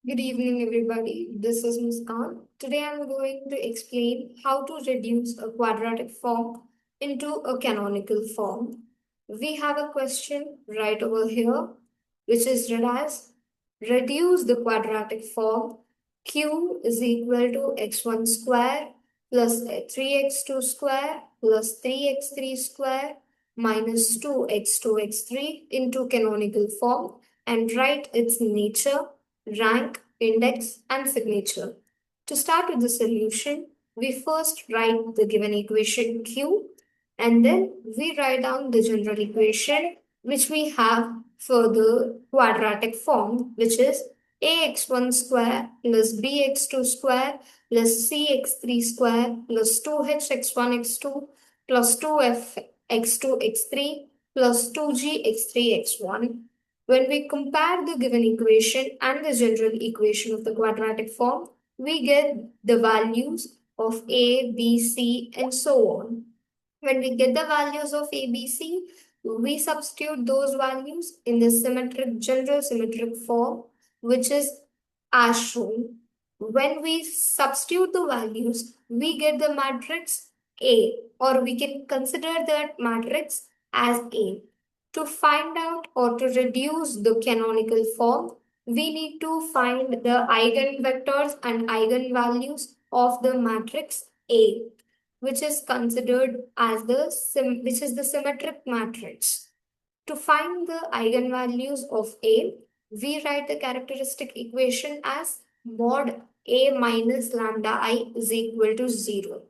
Good evening, everybody. This is Muskan. Today I'm going to explain how to reduce a quadratic form into a canonical form. We have a question right over here, which is read as reduce the quadratic form q is equal to x1 square plus 3x2 square plus 3x3 square minus 2x2 x3 into canonical form and write its nature, rank, index, and signature. To start with the solution, we first write the given equation Q and then we write down the general equation which we have for the quadratic form, which is ax1 square plus bx2 square plus cx3 square plus 2hx1 x2 plus 2f x2 x3 plus 2g x3 x1. When we compare the given equation and the general equation of the quadratic form, we get the values of a, b, c, and so on. When we get the values of a, b, c, we substitute those values in the general symmetric form, which is as shown. When we substitute the values, we get the matrix A, or we can consider that matrix as A. To find out or to reduce the canonical form, we need to find the eigenvectors and eigenvalues of the matrix A, which is considered as which is the symmetric matrix. To find the eigenvalues of A, we write the characteristic equation as mod A minus lambda I is equal to 0.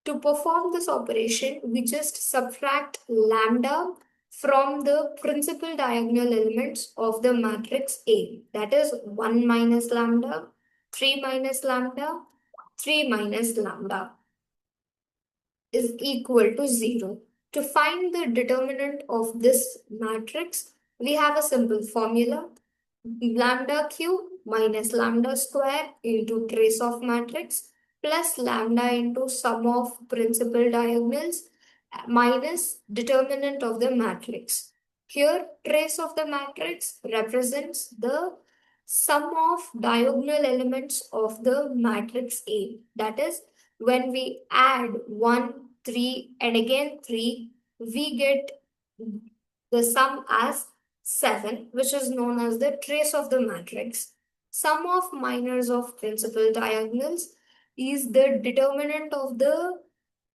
To perform this operation, we just subtract lambda from the principal diagonal elements of the matrix A. That is 1 minus lambda, 3 minus lambda, 3 minus lambda is equal to 0. To find the determinant of this matrix, we have a simple formula. Lambda cube minus lambda square into trace of matrix plus lambda into sum of principal diagonals minus determinant of the matrix. Here, trace of the matrix represents the sum of diagonal elements of the matrix A. That is, when we add 1, 3, and again 3, we get the sum as 7, which is known as the trace of the matrix. Sum of minors of principal diagonals is the determinant of the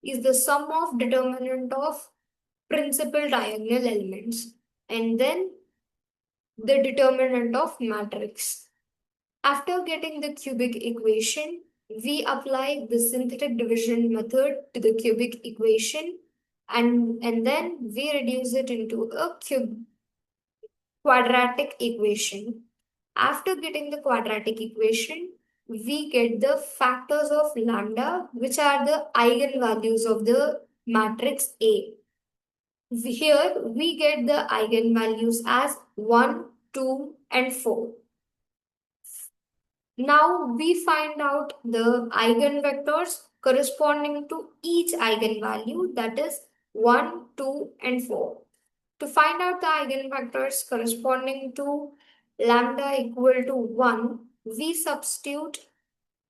is the sum of determinant of principal diagonal elements and then the determinant of matrix. After getting the cubic equation, we apply the synthetic division method to the cubic equation and then we reduce it into a quadratic equation. After getting the quadratic equation, we get the factors of lambda, which are the eigenvalues of the matrix A. Here we get the eigenvalues as 1, 2, and 4. Now we find out the eigenvectors corresponding to each eigenvalue, that is 1, 2, and 4. To find out the eigenvectors corresponding to lambda equal to 1, we substitute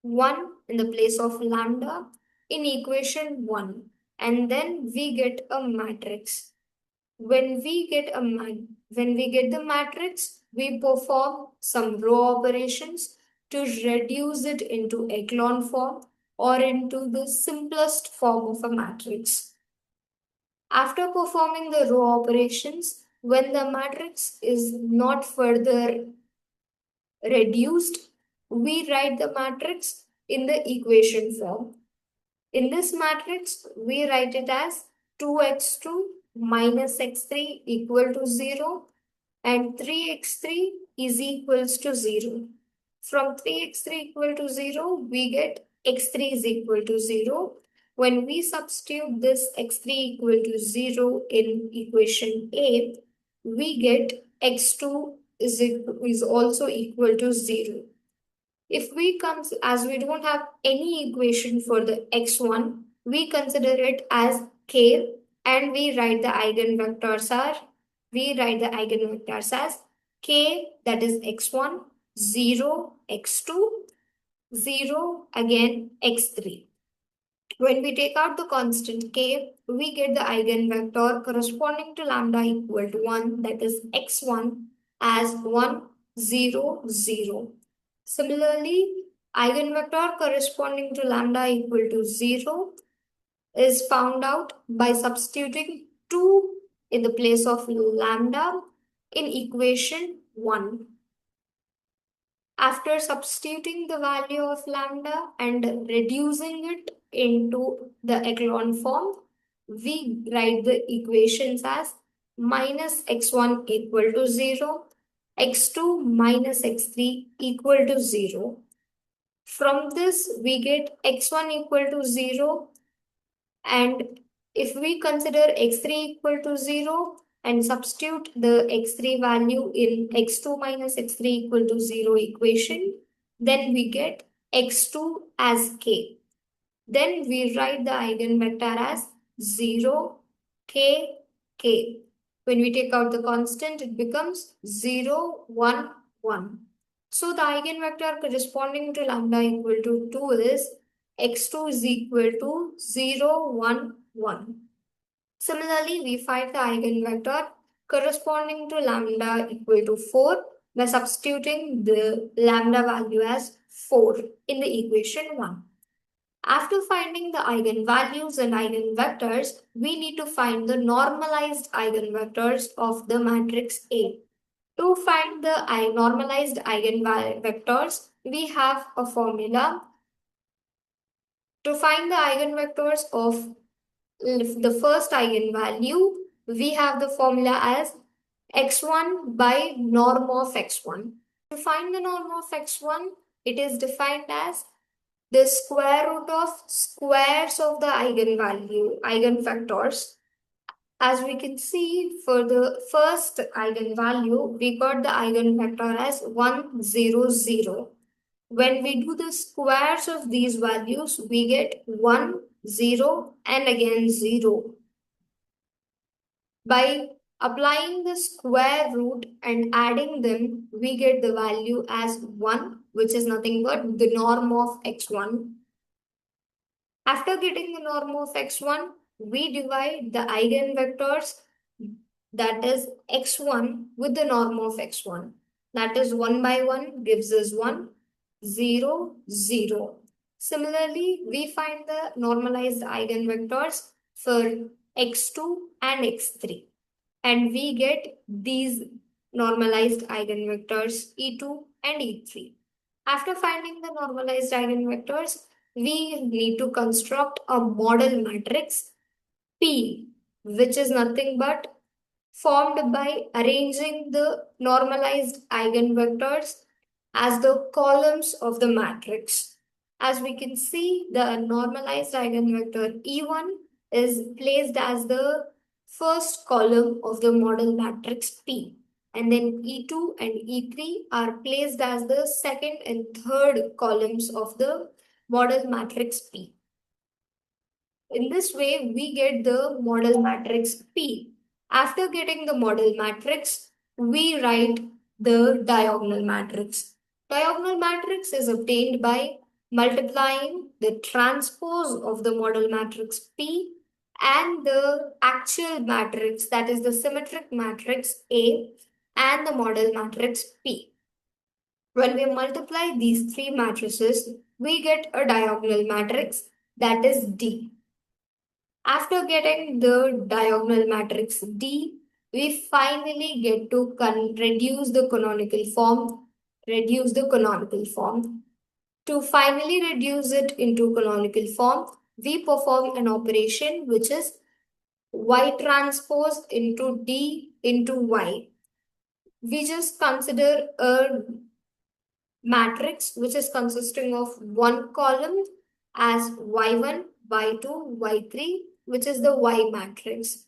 1 in the place of lambda in equation 1 and then we get a matrix. When we get the matrix, we perform some row operations to reduce it into echelon form or into the simplest form of a matrix. After performing the row operations, when the matrix is not further reduced, we write the matrix in the equation form. In this matrix, we write it as 2x2 minus x3 equal to 0 and 3x3 is equals to 0. From 3x3 equal to 0, we get x3 is equal to 0. When we substitute this x3 equal to 0 in equation A, we get x2 is also equal to 0. If we comes as we don't have any equation for the x1, we consider it as k and we write the eigenvectors as k, that is x1, 0, x2, 0, again x3. When we take out the constant k, we get the eigenvector corresponding to lambda equal to 1, that is x1, as 1, 0, 0. Similarly, eigenvector corresponding to lambda equal to 0 is found out by substituting 2 in the place of lambda in equation 1. After substituting the value of lambda and reducing it into the echelon form, we write the equations as minus x1 equal to 0, x2 minus x3 equal to 0. From this, we get x1 equal to 0, and if we consider x3 equal to 0 and substitute the x3 value in x2 minus x3 equal to 0 equation, then we get x2 as k. Then we write the eigenvector as 0, k, k. When we take out the constant, it becomes 0, 1, 1. So the eigenvector corresponding to lambda equal to 2 is x2 is equal to 0, 1, 1. Similarly, we find the eigenvector corresponding to lambda equal to 4 by substituting the lambda value as 4 in the equation 1. After finding the eigenvalues and eigenvectors, we need to find the normalized eigenvectors of the matrix A. To find the normalized eigenvectors, we have a formula. To find the eigenvectors of the first eigenvalue, we have the formula as x1 by norm of x1. To find the norm of x1, it is defined as the square root of squares of the eigenvectors. As we can see, for the first eigenvalue, we got the eigenvector as 1, 0, 0. When we do the squares of these values, we get 1, 0, and again 0. By applying the square root and adding them, we get the value as 1, which is nothing but the norm of x1. After getting the norm of x1, we divide the eigenvectors, that is x1, with the norm of x1. That is 1 by 1 gives us 1, 0, 0. Similarly, we find the normalized eigenvectors for x2 and x3. And we get these normalized eigenvectors E2 and E3. After finding the normalized eigenvectors, we need to construct a model matrix P, which is nothing but formed by arranging the normalized eigenvectors as the columns of the matrix. As we can see, the normalized eigenvector E1 is placed as the first column of the model matrix P, and then E2 and E3 are placed as the second and third columns of the model matrix P. In this way, we get the model matrix P. After getting the model matrix, we write the diagonal matrix. Diagonal matrix is obtained by multiplying the transpose of the model matrix P and the actual matrix, that is the symmetric matrix A, and the model matrix P. When we multiply these three matrices, we get a diagonal matrix, that is D. After getting the diagonal matrix D, we finally get to reduce the canonical form. To finally reduce it into canonical form, we perform an operation which is Y transpose into D into Y. We just consider a matrix which is consisting of one column as y1, y2, y3, which is the Y matrix.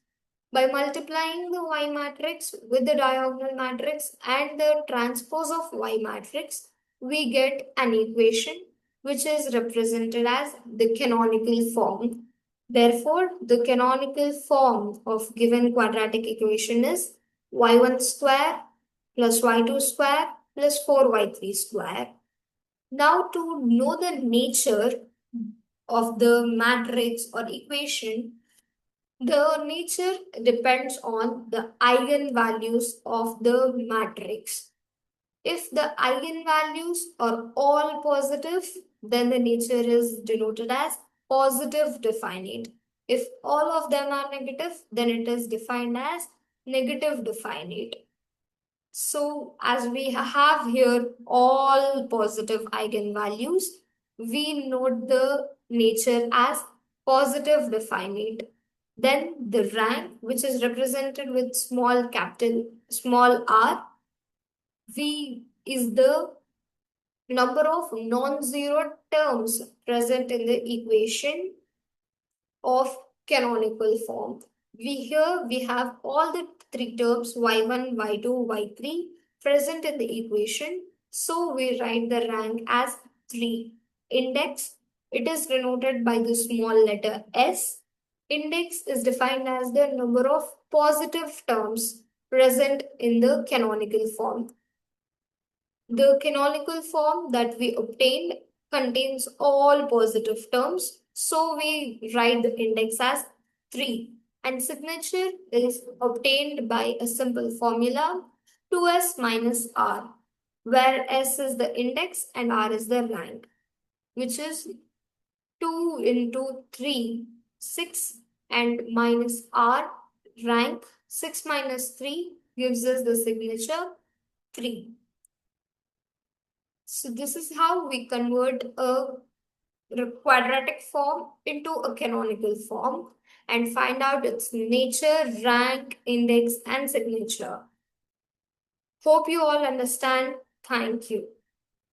By multiplying the Y matrix with the diagonal matrix and the transpose of Y matrix, we get an equation which is represented as the canonical form. Therefore, the canonical form of given quadratic equation is y1 square plus y2 square plus 4y3 square. Now to know the nature of the matrix or equation, the nature depends on the eigenvalues of the matrix. If the eigenvalues are all positive, then the nature is denoted as positive definite. If all of them are negative, then it is defined as negative definite. So, as we have here all positive eigenvalues, we note the nature as positive definite. Then the rank, which is represented with small capital small r, v is the number of non-zero terms present in the equation of canonical form. We have all the three terms y1, y2, y3 present in the equation. So we write the rank as 3. Index, it is denoted by the small letter s. Index is defined as the number of positive terms present in the canonical form. The canonical form that we obtained contains all positive terms, so we write the index as 3. And signature is obtained by a simple formula 2s minus r, where s is the index and r is the rank, which is 2 into 3, 6, and minus r rank 6 minus 3 gives us the signature 3. So this is how we convert a quadratic form into a canonical form and find out its nature, rank, index, and signature. Hope you all understand. Thank you.